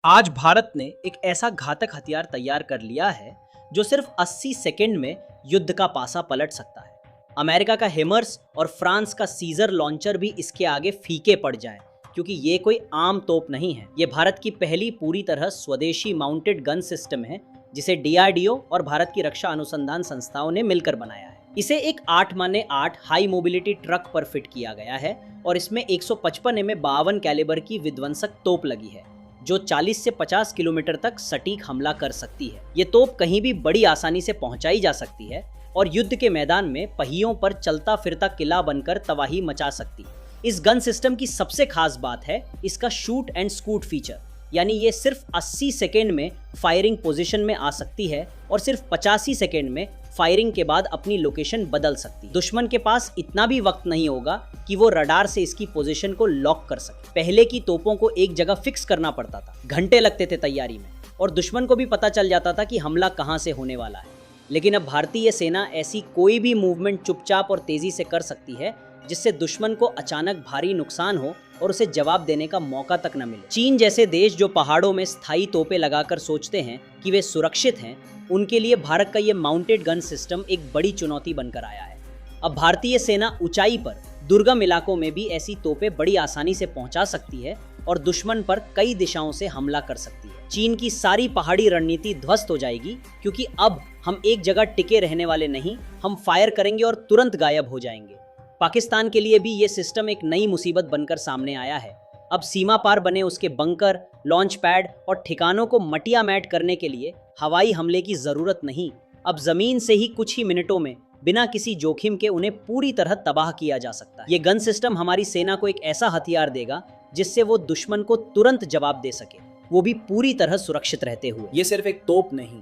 आज भारत ने एक ऐसा घातक हथियार तैयार कर लिया है जो सिर्फ 80 सेकंड में युद्ध का पासा पलट सकता है। अमेरिका का हेमर्स और फ्रांस का सीजर लॉन्चर भी इसके आगे फीके पड़ जाएं, क्योंकि ये कोई आम तोप नहीं है। ये भारत की पहली पूरी तरह स्वदेशी माउंटेड गन सिस्टम है, जिसे डीआरडीओ और भारत की रक्षा अनुसंधान संस्थाओं ने मिलकर बनाया है। इसे एक 8x8 हाई मोबिलिटी ट्रक पर फिट किया गया है और इसमें 155 mm 52 कैलिबर की विध्वंसक तोप लगी है, जो 40 से 50 किलोमीटर तक सटीक हमला कर सकती है। ये तोप कहीं भी बड़ी आसानी से पहुंचाई जा सकती है और युद्ध के मैदान में पहियों पर चलता फिरता किला बनकर तबाही मचा सकती है। इस गन सिस्टम की सबसे खास बात है इसका शूट एंड स्कूट फीचर, यानी ये सिर्फ 80 सेकेंड में फायरिंग पोजीशन में आ सकती है और सिर्फ 85 सेकेंड में फायरिंग के बाद अपनी लोकेशन बदल सकती है। दुश्मन के पास इतना भी वक्त नहीं होगा कि वो रडार से इसकी पोजीशन को लॉक कर सके। पहले की तोपों को एक जगह फिक्स करना पड़ता था, घंटे लगते थे तैयारी में और दुश्मन को भी पता चल जाता था कि हमला कहां से होने वाला है। लेकिन अब भारतीय सेना ऐसी कोई भी मूवमेंट चुपचाप और तेजी से कर सकती है जिससे दुश्मन को अचानक भारी नुकसान हो और उसे जवाब देने का मौका तक न मिले। चीन जैसे देश जो पहाड़ों में स्थायी तोपें लगाकर सोचते हैं कि वे सुरक्षित हैं, उनके लिए भारत का ये माउंटेड गन सिस्टम एक बड़ी चुनौती बनकर आया है। अब भारतीय सेना ऊंचाई पर दुर्गम इलाकों में भी ऐसी तोपें बड़ी आसानी से पहुंचा सकती है और दुश्मन पर कई दिशाओं से हमला कर सकती है। चीन की सारी पहाड़ी रणनीति ध्वस्त हो जाएगी, क्योंकि अब हम एक जगह टिके रहने वाले नहीं, हम फायर करेंगे और तुरंत गायब हो जाएंगे। पाकिस्तान के लिए भी ये सिस्टम एक नई मुसीबत बनकर सामने आया है। अब सीमा पार बने उसके बंकर, लॉन्च पैड और ठिकानों को मटिया मैट करने के लिए हवाई हमले की जरूरत नहीं। अब जमीन से ही कुछ ही मिनटों में बिना किसी जोखिम के उन्हें पूरी तरह तबाह किया जा सकता है। ये गन सिस्टम हमारी सेना को एक ऐसा हथियार देगा जिससे वो दुश्मन को तुरंत जवाब दे सके, वो भी पूरी तरह सुरक्षित रहते हुए। ये सिर्फ एक तोप नहीं,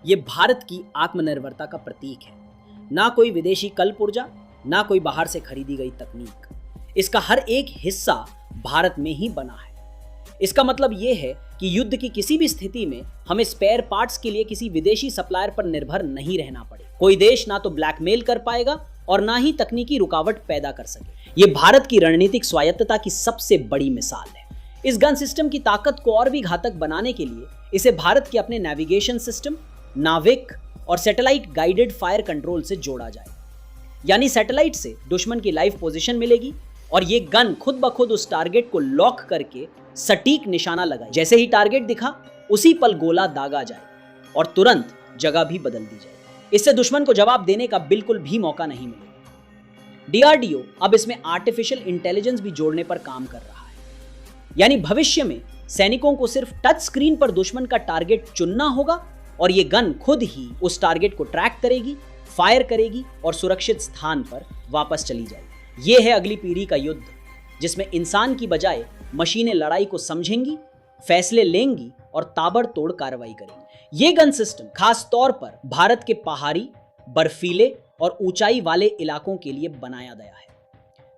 ये भारत की आत्मनिर्भरता का प्रतीक है। ना कोई विदेशी कल्प ऊर्जा, ना कोई बाहर से खरीदी गई तकनीक, इसका हर एक हिस्सा भारत में ही बना है। इसका मतलब यह है कि युद्ध की किसी भी स्थिति में हमें स्पेयर पार्ट्स के लिए किसी विदेशी सप्लायर पर निर्भर नहीं रहना पड़े। कोई देश ना तो ब्लैकमेल कर पाएगा और ना ही तकनीकी रुकावट पैदा कर सके। ये भारत की रणनीतिक स्वायत्तता की सबसे बड़ी मिसाल है। इस गन सिस्टम की ताकत को और भी घातक बनाने के लिए इसे भारत के अपने नेविगेशन सिस्टम, नाविक और सैटेलाइट गाइडेड फायर कंट्रोल से जोड़ा जाए। यानी सैटेलाइट से दुश्मन की लाइव पोजीशन मिलेगी और ये गन खुद ब खुद उस टारगेट को लॉक करके सटीक निशाना लगाए। जैसे ही टारगेट दिखा, उसी पल गोला दागा जाए और तुरंत जगह भी बदल दी जाए। इससे दुश्मन को जवाब देने का बिल्कुल भी मौका नहीं मिलेगा। डीआरडीओ अब इसमें आर्टिफिशियल इंटेलिजेंस भी जोड़ने पर काम कर रहा है। यानी भविष्य में सैनिकों को सिर्फ टच स्क्रीन पर दुश्मन का टारगेट चुनना होगा और ये गन खुद ही उस टारगेट को ट्रैक करेगी, फायर करेगी और सुरक्षित स्थान पर वापस चली जाएगी। ये है अगली पीढ़ी का युद्ध, जिसमें इंसान की बजाय मशीनें लड़ाई को समझेंगी, फैसले लेंगी और ताबड़तोड़ कार्रवाई करेंगी। ये गन सिस्टम खास तौर पर भारत के पहाड़ी, बर्फीले और ऊंचाई वाले इलाकों के लिए बनाया गया है।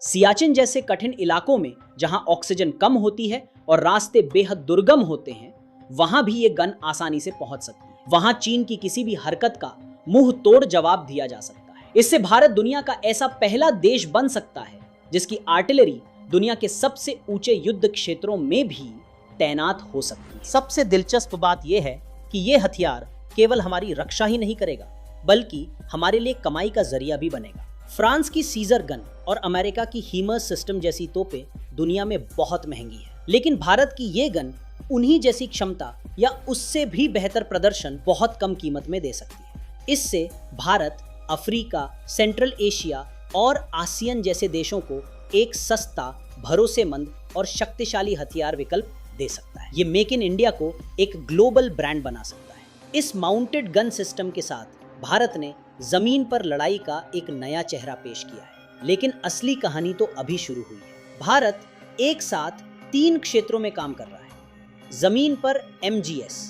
सियाचिन जैसे कठिन इलाकों में जहां ऑक्सीजन कम होती है और रास्ते बेहद दुर्गम होते हैं, वहां भी ये गन आसानी से पहुंच सकती है। वहां चीन की किसी भी हरकत का मुंह तोड़ जवाब दिया जा सकता है। इससे भारत दुनिया का ऐसा पहला देश बन सकता है जिसकी आर्टिलरी दुनिया के सबसे ऊंचे युद्ध क्षेत्रों में भी तैनात हो सकती है। सबसे दिलचस्प बात यह है कि यह हथियार केवल हमारी रक्षा ही नहीं करेगा, बल्कि हमारे लिए कमाई का जरिया भी बनेगा। फ्रांस की सीजर गन और अमेरिका की हीमर्स सिस्टम जैसी तोपें दुनिया में बहुत महंगी है, लेकिन भारत की ये गन उन्हीं जैसी क्षमता या उससे भी बेहतर प्रदर्शन बहुत कम कीमत में दे सकती है। इससे भारत अफ्रीका, सेंट्रल एशिया और आसियान जैसे देशों को एक सस्ता, भरोसेमंद और शक्तिशाली हथियार विकल्प दे सकता है। ये मेक इन इंडिया को एक ग्लोबल ब्रांड बना सकता है। इस माउंटेड गन सिस्टम के साथ भारत ने जमीन पर लड़ाई का एक नया चेहरा पेश किया है, लेकिन असली कहानी तो अभी शुरू हुई है। भारत एक साथ 3 क्षेत्रों में काम कर रहा है। जमीन पर MGS,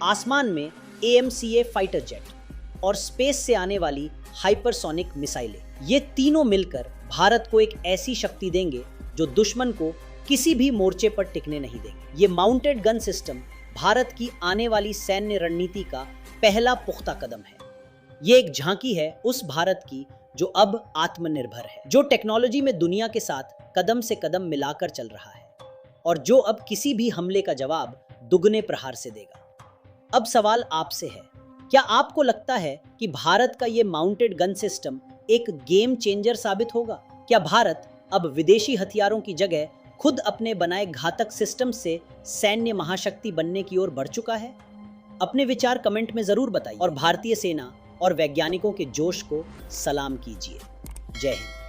आसमान में AMCA फाइटर जेट और स्पेस से आने वाली हाइपरसोनिक मिसाइलें। ये तीनों मिलकर भारत को एक ऐसी शक्ति देंगे जो दुश्मन को किसी भी मोर्चे पर टिकने नहीं देंगे। ये माउंटेड गन सिस्टम भारत की आने वाली सैन्य रणनीति का पहला पुख्ता कदम है। ये एक झांकी है उस भारत की जो अब आत्मनिर्भर है, जो टेक्नोलॉजी में दुनिया के साथ कदम से कदम मिलाकर चल रहा है और जो अब किसी भी हमले का जवाब दुगने प्रहार से देगा। अब सवाल आपसे है, क्या आपको लगता है कि भारत का ये माउंटेड गन सिस्टम एक गेम चेंजर साबित होगा? क्या भारत अब विदेशी हथियारों की जगह खुद अपने बनाए घातक सिस्टम से सैन्य महाशक्ति बनने की ओर बढ़ चुका है? अपने विचार कमेंट में जरूर बताइए और भारतीय सेना और वैज्ञानिकों के जोश को सलाम कीजिए। जय हिंद।